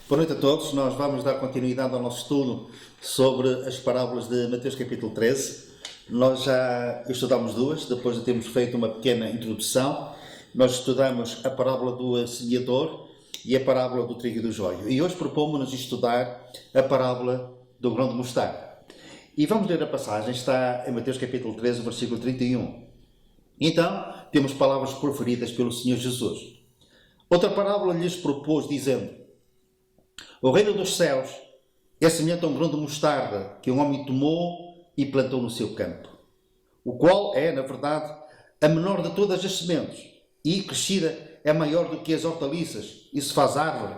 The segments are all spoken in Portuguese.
Boa noite a todos. Nós vamos dar continuidade ao nosso estudo sobre as parábolas de Mateus capítulo 13. Nós já estudamos duas, depois de termos feito uma pequena introdução. Nós estudamos a parábola do semeador e a parábola do trigo e do joio. E hoje propomos-nos estudar a parábola do grão de mostarda. E vamos ler a passagem, está em Mateus capítulo 13, versículo 31. Então, temos palavras proferidas pelo Senhor Jesus. Outra parábola lhes propôs, dizendo: o reino dos céus é semelhante a um grão de mostarda que um homem tomou e plantou no seu campo, o qual é, na verdade, a menor de todas as sementes, e, crescida, é maior do que as hortaliças, e se faz árvore,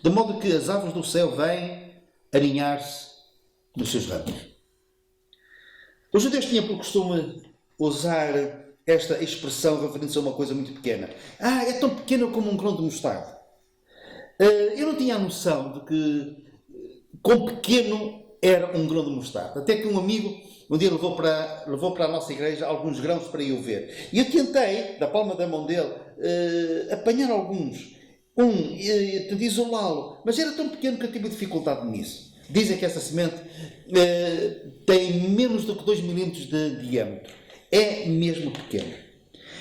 de modo que as aves do céu vêm aninhar-se nos seus ramos. Os judeus tinham por costume usar esta expressão referindo-se a uma coisa muito pequena. É tão pequena como um grão de mostarda. Eu não tinha a noção de que quão pequeno era um grão de mostarda. Até que um amigo um dia levou para a nossa igreja alguns grãos para eu ver. E eu tentei, da palma da mão dele, apanhar alguns. Tentei isolá-lo. Mas era tão pequeno que eu tive dificuldade nisso. Dizem que essa semente tem menos do que 2 milímetros de diâmetro. É mesmo pequeno.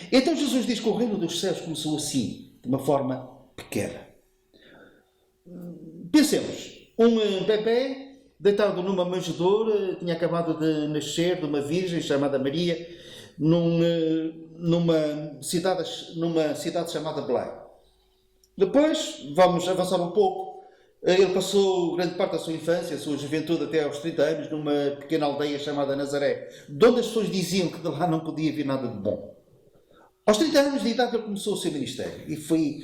Então Jesus diz que o reino dos céus começou assim, de uma forma pequena. Pensemos, um bebê deitado numa manjedoura, tinha acabado de nascer de uma virgem chamada Maria, numa cidade chamada Belém. Depois, vamos avançar um pouco. Ele passou grande parte da sua infância, a sua juventude, até aos 30 anos, numa pequena aldeia chamada Nazaré, de onde as pessoas diziam que de lá não podia vir nada de bom. Aos 30 anos de idade ele começou o seu ministério e foi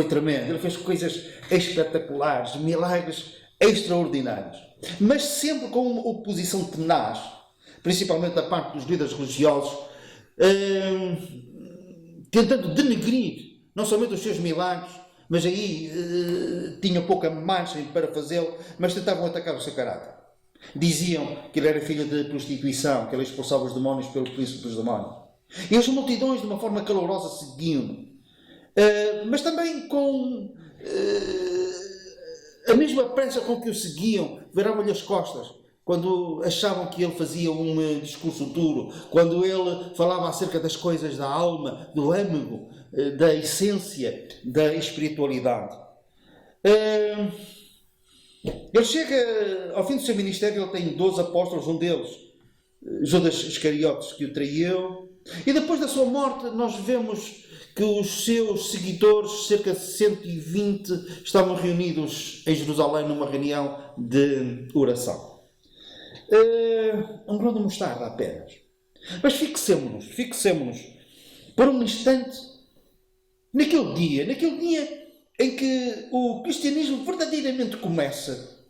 tremendo. Ele fez coisas espetaculares, milagres extraordinários, mas sempre com uma oposição tenaz, principalmente da parte dos líderes religiosos, tentando denegrir não somente os seus milagres, mas aí tinham pouca margem para fazê-lo, mas tentavam atacar o seu caráter. Diziam que ele era filho de prostituição, que ele expulsava os demónios pelo príncipe dos demónios. E as multidões, de uma forma calorosa, seguiam-no. Mas também com a mesma pressa com que o seguiam, viravam-lhe as costas, quando achavam que ele fazia um discurso duro, quando ele falava acerca das coisas da alma, do âmago, da essência, da espiritualidade. Ele chega ao fim do seu ministério, ele tem 12 apóstolos, um deles, Judas Iscariotes, que o traiu, e depois da sua morte nós vemos que os seus seguidores, cerca de 120, estavam reunidos em Jerusalém numa reunião de oração. Um grão de mostarda apenas. Mas fixemo-nos por um instante naquele dia em que o cristianismo verdadeiramente começa.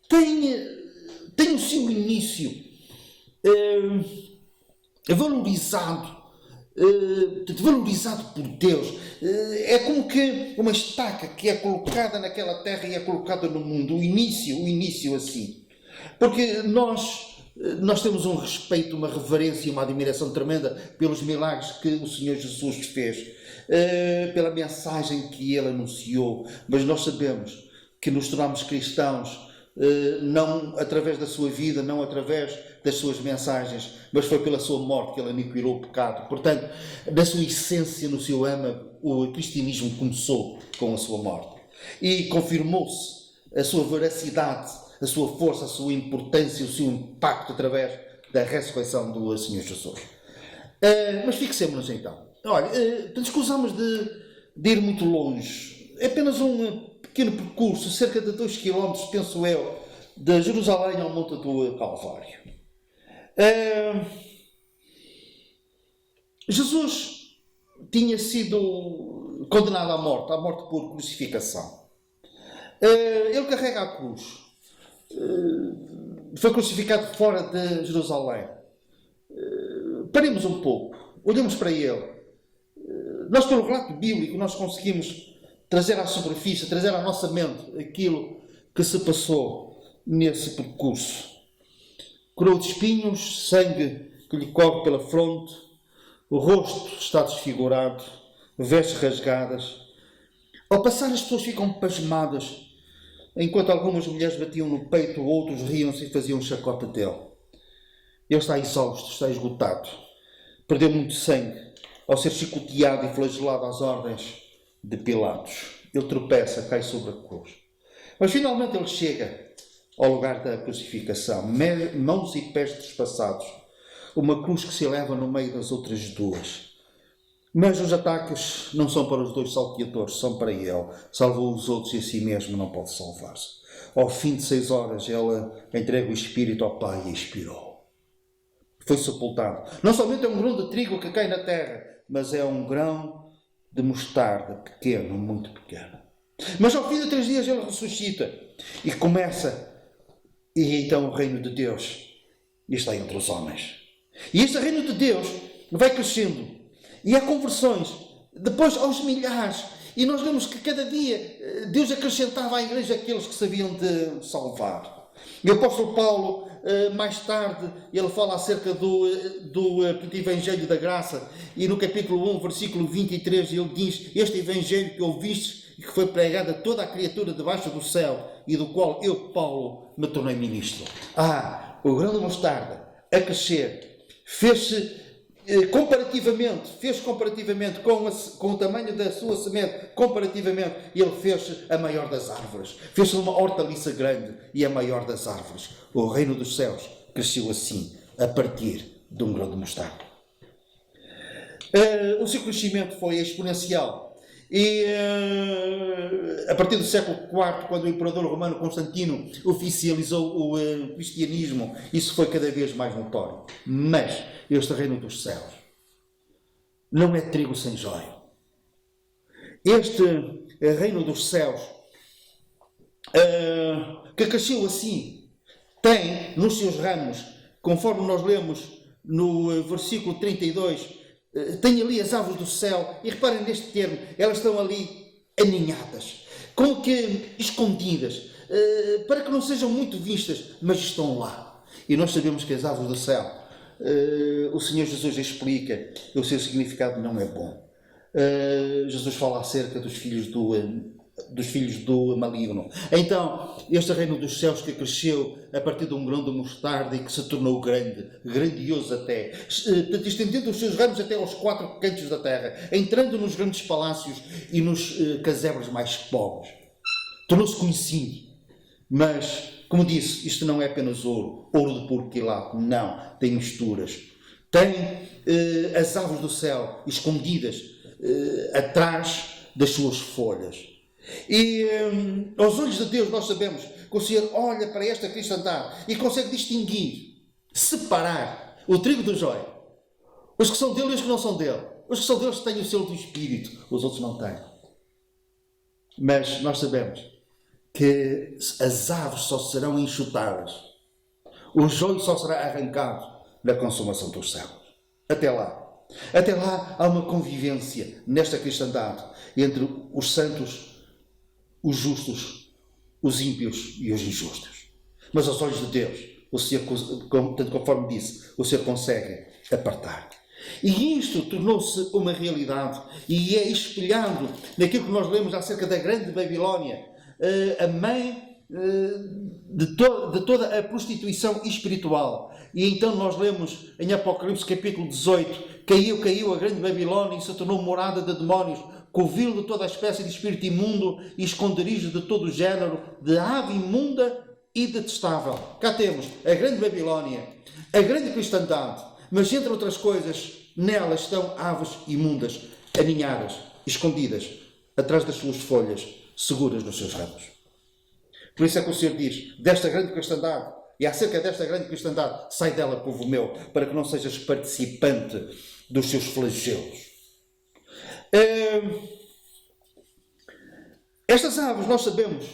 Tem o seu início valorizado por Deus. É como que uma estaca que é colocada naquela terra e é colocada no mundo. O início assim. Porque nós temos um respeito, uma reverência e uma admiração tremenda pelos milagres que o Senhor Jesus fez, pela mensagem que Ele anunciou. Mas nós sabemos que nos tornamos cristãos não através da sua vida, não através das suas mensagens, mas foi pela sua morte que Ele aniquilou o pecado. Portanto, na sua essência, no seu âmago, o cristianismo começou com a sua morte. E confirmou-se a sua veracidade, a sua força, a sua importância, o seu impacto através da ressurreição do Senhor Jesus. Mas fixemos-nos então. Olha, escusamos de ir muito longe. É apenas um pequeno percurso, cerca de 2 km, penso eu, de Jerusalém ao Monte do Calvário. Jesus tinha sido condenado à morte por crucificação. Ele carrega a cruz. Foi crucificado fora de Jerusalém. Paremos um pouco, olhemos para ele. Nós, pelo relato bíblico, nós conseguimos trazer à superfície, trazer à nossa mente aquilo que se passou nesse percurso. Coroa de espinhos, sangue que lhe corre pela fronte, o rosto está desfigurado, vestes rasgadas. Ao passar, as pessoas ficam pasmadas, enquanto algumas mulheres batiam no peito, outros riam-se e faziam um chacota dele. Ele está exausto, está esgotado. Perdeu muito sangue ao ser chicoteado e flagelado às ordens de Pilatos. Ele tropeça, cai sobre a cruz. Mas finalmente ele chega ao lugar da crucificação. Mãos e pés trespassados. Uma cruz que se eleva no meio das outras duas. Mas os ataques não são para os dois salteadores, são para ele. Salvou os outros e a si mesmo não pode salvar-se. Ao fim de 6 horas, ela entrega o espírito ao Pai e expirou. Foi sepultado. Não somente é um grão de trigo que cai na terra, mas é um grão de mostarda, pequeno, muito pequeno. Mas ao fim de 3 dias ele ressuscita e começa, e então o reino de Deus está entre os homens. E este reino de Deus vai crescendo. E há conversões, depois aos milhares. E nós vemos que cada dia Deus acrescentava à igreja aqueles que sabiam de salvar. E o apóstolo Paulo, mais tarde, ele fala acerca do Evangelho da Graça. E no capítulo 1, versículo 23, ele diz: este Evangelho que ouvistes e que foi pregado a toda a criatura debaixo do céu, e do qual eu, Paulo, me tornei ministro. O grão de mostarda a crescer fez comparativamente com o tamanho da sua semente, comparativamente, ele fez a maior das árvores. Fez uma hortaliça grande e a maior das árvores. O reino dos céus cresceu assim, a partir de um grão de mostarda. O seu crescimento foi exponencial. E a partir do século IV, quando o imperador romano Constantino oficializou o cristianismo, isso foi cada vez mais notório. Mas este reino dos céus não é trigo sem joio. Este reino dos céus, que cresceu assim, tem nos seus ramos, conforme nós lemos no versículo 32, tem ali as aves do céu, e reparem neste termo, elas estão ali aninhadas, como que escondidas, para que não sejam muito vistas, mas estão lá. E nós sabemos que as aves do céu, o Senhor Jesus explica, o seu significado não é bom. Jesus fala acerca dos filhos do maligno. Então, este reino dos céus que cresceu a partir de um grão de mostarda e que se tornou grandioso até, estendendo os seus ramos até aos 4 cantos da terra, entrando nos grandes palácios e nos casebres mais pobres. Tornou-se conhecido. Mas, como disse, isto não é apenas ouro de puro quilato, não, tem misturas. Tem as aves do céu escondidas atrás das suas folhas. E aos olhos de Deus nós sabemos que o Senhor olha para esta cristandade e consegue distinguir, separar o trigo do joio. Os que são dele e os que não são dele. Os que são deles têm o selo do Espírito, os outros não têm. Mas nós sabemos que as aves só serão enxutadas, o joio só será arrancado na consumação dos céus. Até lá há uma convivência nesta cristandade entre os santos, os justos, os ímpios e os injustos. Mas aos olhos de Deus, o Senhor, conforme disse, o Senhor consegue apartar. E isto tornou-se uma realidade e é espelhado naquilo que nós lemos acerca da grande Babilónia, a mãe de toda a prostituição espiritual. E então nós lemos em Apocalipse capítulo 18, caiu a grande Babilónia e se tornou morada de demónios, covil de toda a espécie de espírito imundo e esconderijo de todo o género de ave imunda e detestável. Cá temos a grande Babilónia, a grande cristandade, mas entre outras coisas, nela estão aves imundas, aninhadas, escondidas, atrás das suas folhas, seguras nos seus ramos. Por isso é que o Senhor diz, desta grande cristandade, e acerca desta grande cristandade, sai dela, povo meu, para que não sejas participante dos seus flagelos. Estas aves, nós sabemos,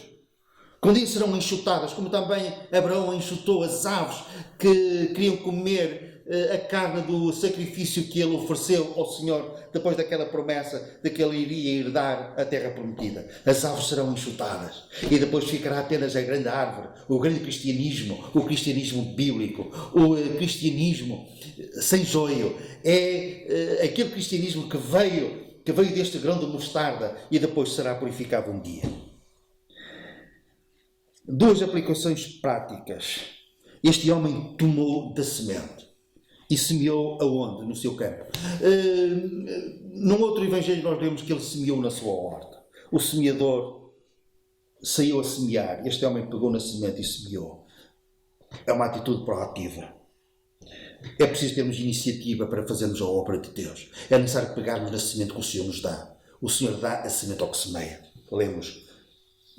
que um dia serão enxutadas, como também Abraão enxutou as aves que queriam comer a carne do sacrifício que ele ofereceu ao Senhor depois daquela promessa de que ele iria herdar a terra prometida. As aves serão enxutadas e depois ficará apenas a grande árvore, o grande cristianismo, o cristianismo bíblico, o cristianismo sem joio. É aquele cristianismo que veio que veio deste grão de mostarda e depois será purificado um dia. Duas aplicações práticas. Este homem tomou da semente e semeou aonde? No seu campo. Num outro evangelho nós vemos que ele semeou na sua horta. O semeador saiu a semear. Este homem pegou na semente e semeou. É uma atitude proativa. É preciso termos iniciativa para fazermos a obra de Deus. É necessário pegarmos na semente que o Senhor nos dá. O Senhor dá a semente ao que semeia. Lemos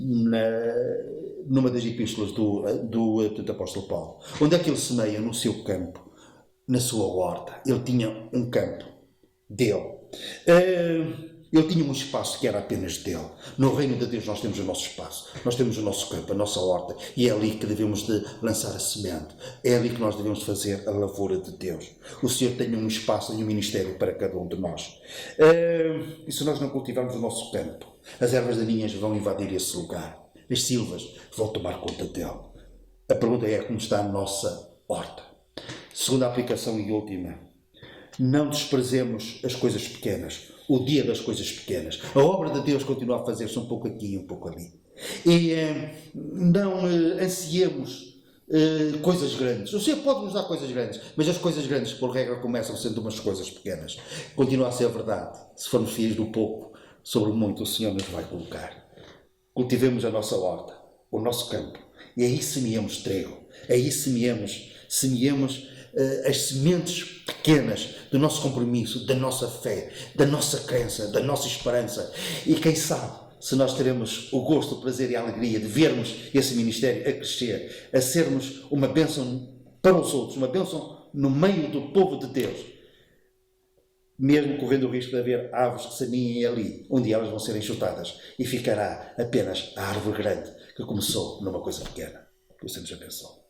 numa das epístolas do apóstolo Paulo. Onde é que ele semeia? No seu campo, na sua horta. Ele tinha um campo dele. Ele tinha um espaço que era apenas dele. No reino de Deus nós temos o nosso espaço, nós temos o nosso campo, a nossa horta, e é ali que devemos de lançar a semente. É ali que nós devemos fazer a lavoura de Deus. O Senhor tem um espaço e um ministério para cada um de nós. E se nós não cultivarmos o nosso campo, as ervas daninhas vão invadir esse lugar. As silvas vão tomar conta dele. A pergunta é como está a nossa horta. Segunda aplicação e última. Não desprezemos as coisas pequenas. O dia das coisas pequenas. A obra de Deus continua a fazer-se um pouco aqui e um pouco ali. E não ansiemos coisas grandes. O Senhor pode nos dar coisas grandes, mas as coisas grandes, por regra, começam sendo umas coisas pequenas. Continua a ser verdade. Se formos fiéis do pouco, sobre o muito o Senhor nos vai colocar. Cultivemos a nossa horta, o nosso campo. E aí semeemos trigo. Aí semeemos as sementes pequenas do nosso compromisso, da nossa fé, da nossa crença, da nossa esperança. E quem sabe se nós teremos o gosto, o prazer e a alegria de vermos esse ministério a crescer, a sermos uma bênção para os outros, uma bênção no meio do povo de Deus, mesmo correndo o risco de haver aves que semeiem ali, onde elas vão ser enxutadas, e ficará apenas a árvore grande que começou numa coisa pequena. Que o Senhor nos abençoe.